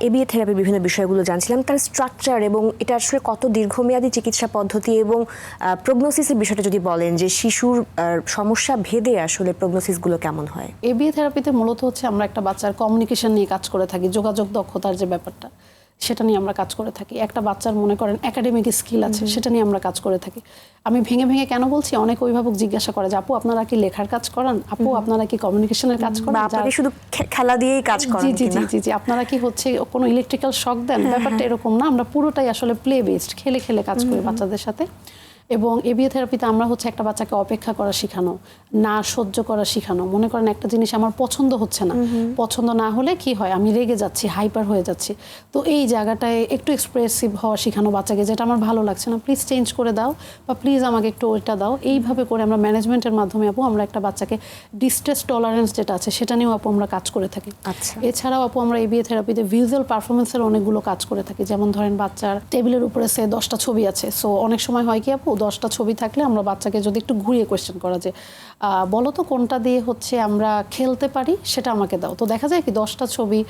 ABA therapy বিভিন্ন বিষয়গুলো জানছিলাম, তার স্ট্রাকচার এবং এটা আসলে কত দীর্ঘমেয়াদী চিকিৎসা পদ্ধতি এবং প্রগনোসিসের বিষয়টা যদি বলেন যে শিশুর সমস্যা ভেদে আসলে প্রগনোসিসগুলো কেমন হয়। এবিএ থেরাপিতে মূলত হচ্ছে আমরা একটা বাচ্চার কমিউনিকেশন নিয়ে কাজ করে থাকি, যোগাযোগ দক্ষতার যে ব্যাপারটা সেটা নিয়ে আমরা কাজ করে থাকি। একটা বাচ্চার মনে করেন একাডেমিক স্কিল আছে, সেটা নিয়ে আমরা কাজ করে থাকি। আমি ভেঙে ভেঙে কেন বলছি, অনেক অভিভাবক জিজ্ঞাসা করে যে আপু আপনারা কি লেখার কাজ করান, আপু আপনারা কি কমিউনিকেশনের কাজ করেন, আপনারা শুধু খেলা দিয়েই কাজ করেন? জি জি জি জি, আপনারা কি হচ্ছে কোনো ইলেকট্রিক্যাল শক দেন? ব্যাপারটা এরকম না, আমরা পুরোটাই আসলে প্লে বেসড, খেলে খেলে কাজ করি বাচ্চাদের সাথে। এবং এবিএ থেরাপিতে আমরা হচ্ছে একটা বাচ্চাকে অপেক্ষা করা শেখানো, না সহ্য করা শেখানো। মনে করেন একটা জিনিস আমার পছন্দ হচ্ছে না, পছন্দ না হলে কি হয়, আমি রেগে যাচ্ছি, হাইপার হয়ে যাচ্ছি, তো এই জায়গাটায় একটু এক্সপ্রেসিভ হওয়া শেখানো বাচ্চাকে, যেটা আমার ভালো লাগছে না প্লিজ চেঞ্জ করে দাও, বা প্লিজ আমাকে একটু ওইটা দাও। এইভাবে করে আমরা ম্যানেজমেন্টের মাধ্যমে আপু আমরা একটা বাচ্চাকে ডিস্ট্রেস টলারেন্স যেটা আছে সেটা নিয়েও আপু আমরা কাজ করে থাকি। আচ্ছা, এছাড়াও আপু আমরা এবিএ থেরাপিতে ভিজুয়াল পারফরমেন্সের অনেকগুলো কাজ করে থাকি। যেমন ধরেন বাচ্চার টেবিলের উপরে 10টা ছবি আছে, সো অনেক সময় হয় কি আপু 10টা ছবি থাকলে আমরা বাচ্চাকে যদি একটু ঘুরিয়ে কোয়েশ্চেন করা যে বলো তো কোনটা দিয়ে হচ্ছে আমরা খেলতে পারি, সেটা আমাকে দাও। তো দেখা যায় কি 10টা ছবি,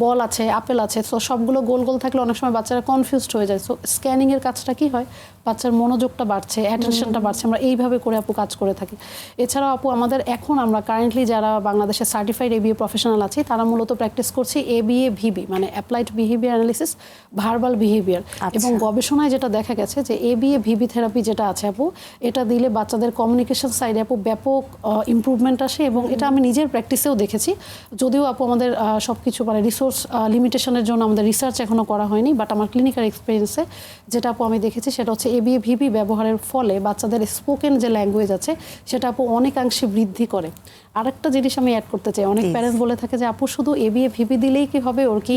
বল আছে, আপেল আছে, সো সবগুলো গোল গোল থাকলে অনেক সময় বাচ্চারা কনফিউজড হয়ে যায়। সো স্ক্যানিং এর কাজটা কি হয়, বাচ্চার মনোযোগটা বাড়ছে, অ্যাটেনশনটা বাড়ছে। আমরা এইভাবে করে আপু কাজ করে থাকি। এছাড়াও আপু আমাদের এখন আমরা কারেন্টলি যারা বাংলাদেশের সার্টিফাইড এবিএ প্রফেশনাল আছি তারা মূলত প্র্যাকটিস করছি এবিএ ভিবি, মানে applied behaviour analysis, verbal behaviour. এবং গবেষণায় যেটা দেখা গেছে যে এবিএ ভিবি থেরাপি যেটা আছে আপু, এটা দিলে বাচ্চাদের কমিউনিকেশন সাইডে আপু ব্যাপক ইমপ্রুভমেন্ট আসে। এবং এটা আমি নিজের প্র্যাকটিসেও দেখেছি, যদিও আপু আমাদের সবকিছু মানে রিসোর্স লিমিটেশনের জন্য আমাদের রিসার্চ এখনো করা হয়নি, বাট আমার ক্লিনিক্যাল এক্সপিরিয়েন্সে যেটা আপু আমি দেখেছি সেটা হচ্ছে এবিএ ভিবি ব্যবহারের ফলে বাচ্চাদের স্পোকেন যে ল্যাঙ্গুয়েজ আছে সেটা আপু অনেকাংশে বৃদ্ধি করে। আরেকটা জিনিস আমি অ্যাড করতে চাই, অনেক প্যারেন্টস বলে থাকে যে আপু শুধু এবিএ ভিবি দিলেই কি হবে, ওর কি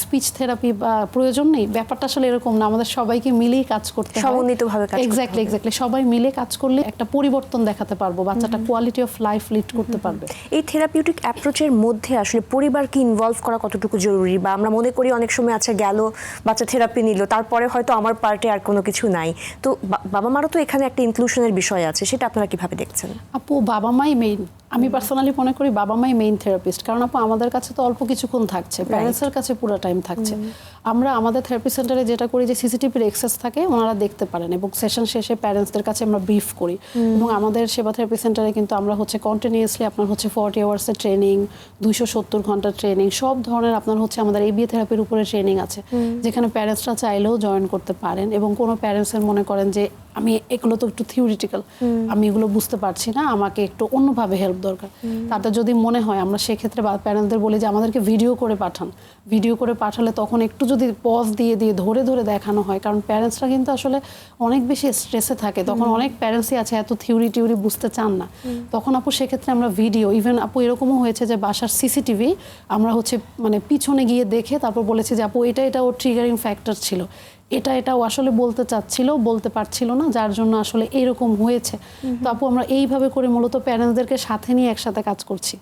স্পিচ থেরাপি বা প্রয়োজন নেই? ব্যাপারটা আসলে এরকম না, আমাদের সবাইকে মিলেই কাজ করতে হবে, সমন্বিতভাবে কাজ করতে হবে। এক্স্যাক্টলি সবাই মিলে কাজ করলে একটা পরিবর্তন দেখাতে পারবো, বাচ্চাটা কোয়ালিটি অফ লাইফ লিড করতে পারবে। এই থেরাপিউটিক অ্যাপ্রোচের মধ্যে আসলে পরিবারকে ইনভলভ করা কতটুকু জরুরি? বা আমরা মনে করি অনেক সময় আচ্ছা গেল বাচ্চা থেরাপি নিল, তারপরে হয়তো আমার পার্টে আর কোনো কিছু নাই, তো বাবা মারও তো এখানে একটা ইনক্লুশনের বিষয় আছে, সেটা আপনারা কিভাবে দেখছেন? আপু বাবা মাই মেইন, আমি পার্সোনালি মনে করি বাবা মাই মেইন থেরাপিস্ট। কারণ আপু আমাদের কাছে তো অল্প কিছুক্ষণ থাকছে, প্যারেন্টসের কাছে পুরো টাইম থাকছে। আমরা আমাদের থেরাপি সেন্টারে যেটা করি যে সিসিটিভির অ্যাক্সেস থাকে, ওনারা দেখতে পারেন, এবং সেশন শেষে প্যারেন্টসদের কাছে আমরা ব্রিফ করি। এবং আমাদের সেবা থেরাপি সেন্টারে কিন্তু আমরা হচ্ছে কন্টিনিউয়াসলি আপনার হচ্ছে 40 আওয়ার্সের ট্রেনিং, 270 ঘন্টার ট্রেনিং, সব ধরনের আপনার হচ্ছে আমাদের এবিএ থেরাপির উপরে ট্রেনিং আছে, যেখানে প্যারেন্টসরা চাইলেও জয়েন করতে পারেন। এবং কোনো প্যারেন্টসের মনে করেন যে আমি এগুলো তো একটু থিওরিটিক্যাল, আমি এগুলো বুঝতে পারছি না, আমাকে একটু অন্যভাবে হেল্প দরকার, তাদের যদি মনে হয় আমরা সেক্ষেত্রে প্যারেন্টসদের বলি যে আমাদেরকে ভিডিও করে পাঠান। ভিডিও করে পাঠালে তখন একটু যদি পজ দিয়ে দিয়ে ধরে ধরে দেখানো হয়, কারণ প্যারেন্টসরা কিন্তু আসলে অনেক বেশি স্ট্রেসে থাকে, তখন অনেক প্যারেন্টসই আছে এত থিওরি বুঝতে চান না, তখন আপু সেক্ষেত্রে আমরা ভিডিও, ইভেন আপু এরকমও হয়েছে যে বাসার সিসিটিভি আমরা হচ্ছে মানে পিছনে গিয়ে দেখে তারপর বলেছি যে আপু এটা ওর ট্রিগারিং ফ্যাক্টর ছিল, এটাও আসলে বলতে চাচ্ছিল, বলতে পারছিল না, যার জন্য আসলে এরকম হয়েছে। তো আপু আমরা এইভাবে করে মূলত প্যারেন্টসদেরকে সাথে নিয়ে একসাথে কাজ করছি।